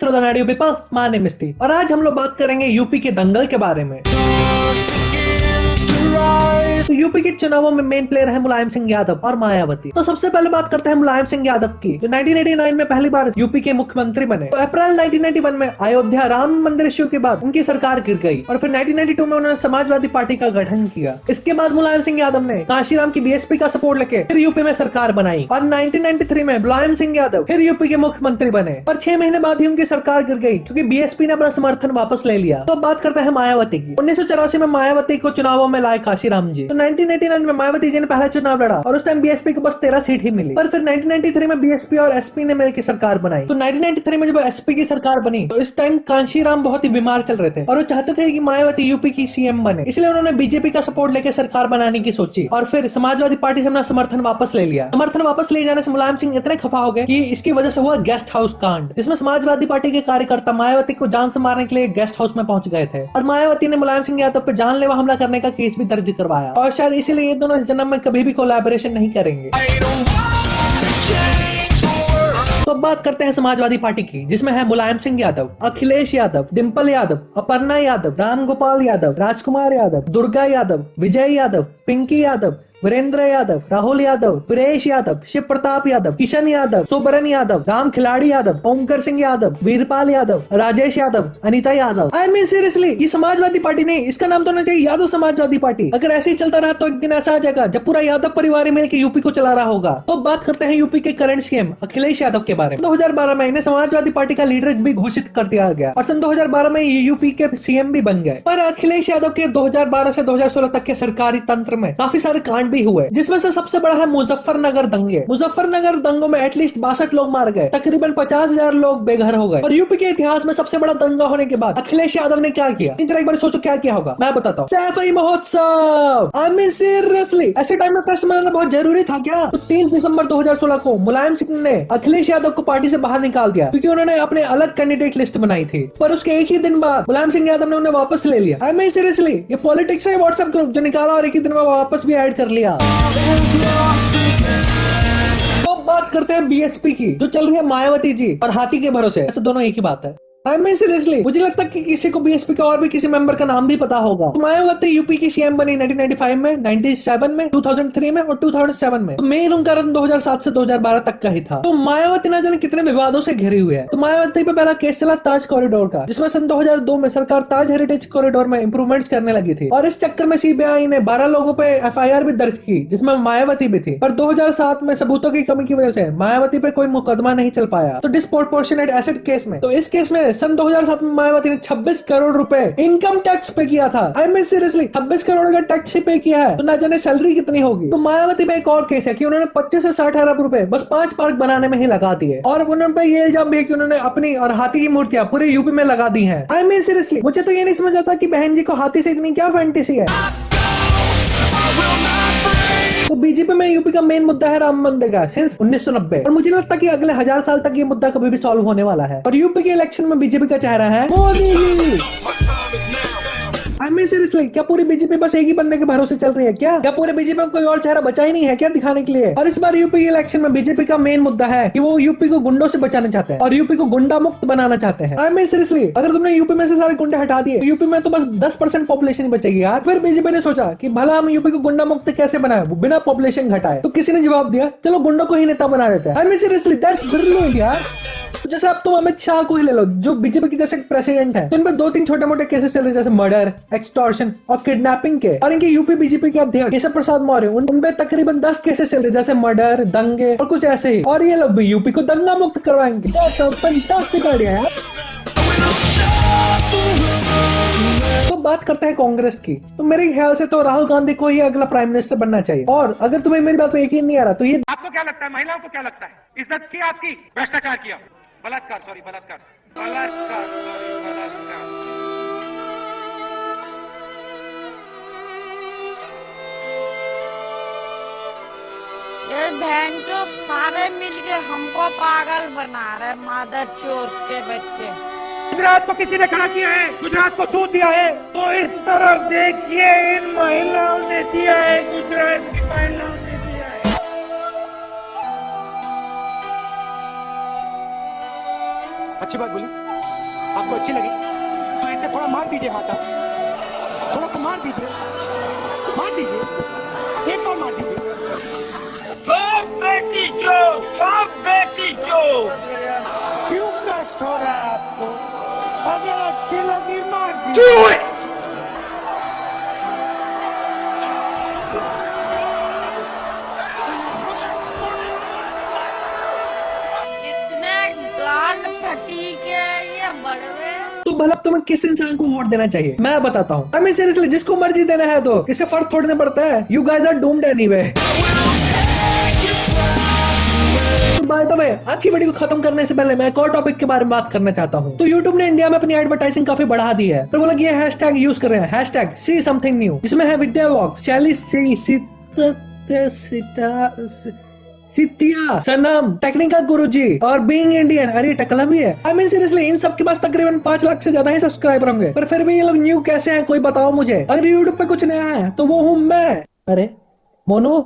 Through the नाडियो paper, my name is T. और आज हम लोग बात करेंगे यूपी के दंगल के बारे में। तो यूपी के चुनावों में मेन प्लेयर है मुलायम सिंह यादव और मायावती। तो सबसे पहले बात करते हैं मुलायम सिंह यादव की, जो 1989 में पहली बार यूपी के मुख्यमंत्री बने। तो अप्रैल 1991 में अयोध्या राम मंदिर इश्यू के बाद उनकी सरकार गिर गई और फिर 1992 में उन्होंने समाजवादी पार्टी का गठन किया। इसके बाद मुलायम सिंह यादव ने काशीराम की बीएसपी का सपोर्ट लेके फिर यूपी में सरकार बनाई और 1993 में मुलायम सिंह यादव फिर यूपी के मुख्यमंत्री बने। पर 6 महीने बाद ही उनकी सरकार गिर गई क्योंकि बीएसपी ने अपना समर्थन वापस ले लिया। तो बात करते हैं मायावती की। 1984 में मायावती को चुनावों में लाए काशीराम जी। तो 1989 में मायावती जी ने पहला चुनाव लड़ा और उस टाइम बीएसपी को बस 13 सीट ही मिली। पर फिर 1993 में बीएसपी और एसपी ने मिलकर सरकार बनाई। तो 1993 में जब एसपी की सरकार बनी तो इस टाइम कांशीराम बहुत ही बीमार चल रहे थे और वो चाहते थे कि मायावती यूपी की सीएम बने, इसलिए उन्होंने बीजेपी का सपोर्ट लेकर सरकार बनाने की सोची और फिर समाजवादी पार्टी से अपना समर्थन वापस ले लिया। समर्थन वापस ले जाने से मुलायम सिंह इतने खफा हो गए कि इसकी वजह से हुआ गेस्ट हाउस कांड, जिसमें समाजवादी पार्टी के कार्यकर्ता मायावती को जान से मारने के लिए गेस्ट हाउस में पहुंच गए थे और मायावती ने मुलायम सिंह यादव पर जानलेवा हमला करने का केस भी दर्ज करवाया और शायद इसीलिए ये दोनों इस जन्म में कभी भी कोलैबोरेशन नहीं करेंगे। तो अब बात करते हैं समाजवादी पार्टी की, जिसमें है Mulayam Singh Yadav, Akhilesh Yadav, Dimple Yadav, Aparna Yadav, Ram Gopal Yadav, Rajkumar Yadav, Durga Yadav, Vijay Yadav, Pinky Yadav, Virendra Yadav, Rahul Yadav, Suresh Yadav, Shiv Pratap Yadav, Kishan Yadav, Sobran Yadav, Ram Khiladi Yadav, Omkar Singh Yadav, Veerpal Yadav, Rajesh Yadav, Anita Yadav. I mean seriously, ये समाजवादी पार्टी नहीं, इसका नाम तो होना चाहिए यादव समाजवादी पार्टी। अगर ऐसे ही चलता रहा तो एक दिन ऐसा आ जाएगा जब पूरा यादव परिवार मिलकर यूपी को चला रहा होगा। तो बात करते हैं यूपी के करंट सीएम अखिलेश यादव के बारे में। 2012 में इन्हें समाजवादी पार्टी का लीडर भी घोषित कर दिया गया और सन 2012 में ये यूपी के सीएम भी बन गए। पर अखिलेश यादव के 2012 से 2016 तक के सरकारी तंत्र में काफी सारे कांड भी हुए, जिसमें से सबसे बड़ा है मुजफ्फरनगर दंगे। मुजफ्फरनगर दंगों में एटलीस्ट 62 लोग मार गए, तकरीबन 50,000 लोग बेघर हो गए। और यूपी के इतिहास में सबसे बड़ा दंगा होने के बाद अखिलेश यादव ने क्या किया, जरा एक बार सोचो क्या किया होगा। मैं बताता हूँ, सैफई महोत्सव। आई मीन सीरियसली, ऐसे टाइम में फेस्ट मनाना बहुत जरूरी था क्या? तो 30 दिसंबर 2016 को मुलायम सिंह ने अखिलेश यादव को पार्टी से बाहर निकाल दिया क्योंकि उन्होंने अपने अलग कैंडिडेट लिस्ट बनाई थी। पर उसके एक ही दिन बाद मुलायम सिंह यादव ने उन्हें वापस ले लिया। आई मीन सीरियसली, ये पॉलिटिक्स है व्हाट्सएप ग्रुप जो निकाला और एक ही दिन में वापस भी ऐड कर लिया। तो बात करते हैं बीएसपी की, जो चल रही है मायावती जी और हाथी के भरोसे। ऐसे दोनों एक ही बात है। आई मीन सीरियसली, मुझे लगता है कि किसी को बीएसपी का और भी किसी मेंबर का नाम भी पता होगा। तो मायावती यूपी की सीएम बनी 1995 में, 97 में, 2003 में और 2007 में। तो मेन उनका रन 2007 से 2012 तक का ही था। तो मायावती ना जाने कितने विवादों से घिरी हुई है। तो मायावती पे पहला केस चला ताज कॉरिडोर का, जिसमें सन 2002 में सरकार ताज हेरिटेज कॉरिडोर में इंप्रूवमेंट करने लगी थी और इस चक्कर में सीबीआई ने 12 लोगों पे एफआईआर भी दर्ज की, जिसमें मायावती भी थी। पर 2007 में सबूतों की कमी की वजह से मायावती पे कोई मुकदमा नहीं चल पाया। तो डिस्प्रोपोर्शनेट एसेट केस में, तो इस केस में सन 2007 में मायावती ने 26 करोड़ रुपए इनकम टैक्स पे किया था। आई मीन सीरियसली, 26 करोड़ का टैक्स पे किया है, तो ना जाने सैलरी कितनी होगी। तो मायावती पे एक और केस है कि उन्होंने 25 से 60 अरब रुपए बस 5 पार्क बनाने में ही लगा दिए और उन्होंने पे ये इल्जाम भी है कि उन्होंने अपनी और हाथी की मूर्तियां पूरे यूपी में लगा दी है। आई मीन सीरियसली, मुझे तो ये नहीं समझ आता कि बहन जी को हाथी से इतनी क्या फैंटेसी है। तो बीजेपी में यूपी का मेन मुद्दा है राम मंदिर का सिंस 1990 और मुझे लगता है कि अगले 1000 साल तक ये मुद्दा कभी भी सॉल्व होने वाला है। और यूपी के इलेक्शन में बीजेपी का चेहरा है मोदी। आई मीन सीरियसली, क्या पूरी बीजेपी बस एक ही बंदे के भरोसे चल रही है क्या? क्या पूरे बीजेपी में कोई और चेहरा बचा ही नहीं है क्या दिखाने के लिए? और इस बार यूपी के इलेक्शन में बीजेपी का मेन मुद्दा है कि वो यूपी को गुंडों से बचाना चाहते हैं और यूपी को गुंडा मुक्त बनाना चाहते हैं। आई मीन सीरियसली, अगर तुमने यूपी में से सारे गुंडे हटा दिए तो यूपी में तो बस 10% पॉपुलेशन बचेगी यार। फिर बीजेपी ने सोचा कि भला हम यूपी को गुंडा मुक्त कैसे बनाए बिना पॉपुलेशन घटाए। तो किसी ने जवाब दिया, चलो गुंडों को ही नेता बना देते हैं। आई मीन सीरियसली, दैट्स ब्रिलियंट यार। जैसे अब तुम अमित शाह को ही ले लो, जो बीजेपी के जैसे प्रेसिडेंट है, तो इनपे 2-3 छोटे मोटे केसेस चल रहे जैसे मर्डर, एक्सटॉर्शन और किडनैपिंग के। और इनके यूपी बीजेपी के अध्यक्ष केशव प्रसाद मौर्य, उनपे तकरीबन 10 केसेस चल रहे जैसे मर्डर, दंगे और कुछ ऐसे ही। और ये लोग भी यूपी को दंगा मुक्त करवाएंगे। दैट्स अ फैंटास्टिक आइडिया यार। तो बात करते हैं कांग्रेस की। तो मेरे ख्याल से तो राहुल गांधी को ही अगला प्राइम मिनिस्टर बनना चाहिए। और अगर तुम्हें मेरी बात पे यकीन नहीं आ रहा तो ये आपको क्या लगता है, महिलाओं को क्या लगता है? इज्जत की आपकी, भ्रष्टाचार किया, बलात्कार, सॉरी बलात्कार, बलात्कार, सॉरी बलात्कार। ये बहन जो सारे मिलके हमको पागल बना रहे, मादर चोर के बच्चे। गुजरात को किसी ने खड़ा किया है, गुजरात को दूध दिया है, तो इस तरफ देखिए इन महिलाओं ने दिया है, गुजरात की महिलाओं ने दिया है। अच्छी बात बोली। आपको अच्छी लगी तो ऐसे थोड़ा मार दीजिए माता, थोड़ा सा मार दीजिए, एक बार मार दीजिए। बेटी जो क्यों कष्ट हो रहा है आपको? अगर अच्छी लगी मार दीजिए। इतने गांड फटी के ये बड़वे। तो भला तुम्हें किस इंसान को वोट देना चाहिए? मैं बताता हूँ। I mean seriously, जिसको मर्जी देना है तो इससे फर्क थोड़ी पड़ता है। You guys are doomed anyway. By the way, आज की वीडियो को खत्म करने से पहले मैं एक और टॉपिक के बारे में बात करना चाहता हूँ। तो YouTube ने इंडिया में अपनी एडवर्टाइजिंग काफी बढ़ा दी है। तो वो लोग ये हैशटैग यूज कर रहे हैं, हैशटैग सी समथिंग न्यू, जिसमें है विद्या व्लॉग्स, सितिया, सनम, टेक्निकल गुरुजी और बीइंग इंडियन। अरे टकला भी है। आई मीन सीरियसली, इन सब के पास तकरीबन 5 लाख से ज्यादा ही सब्सक्राइबर होंगे, पर फिर भी ये लोग न्यू कैसे हैं? कोई बताओ मुझे। अगर यूट्यूब पे कुछ नया है तो वो हूँ मैं। अरे मोनू,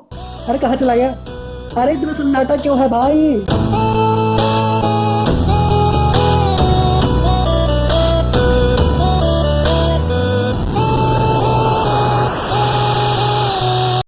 अरे कहाँ चला गया? अरे इतना सन्नाटा क्यों है भाई?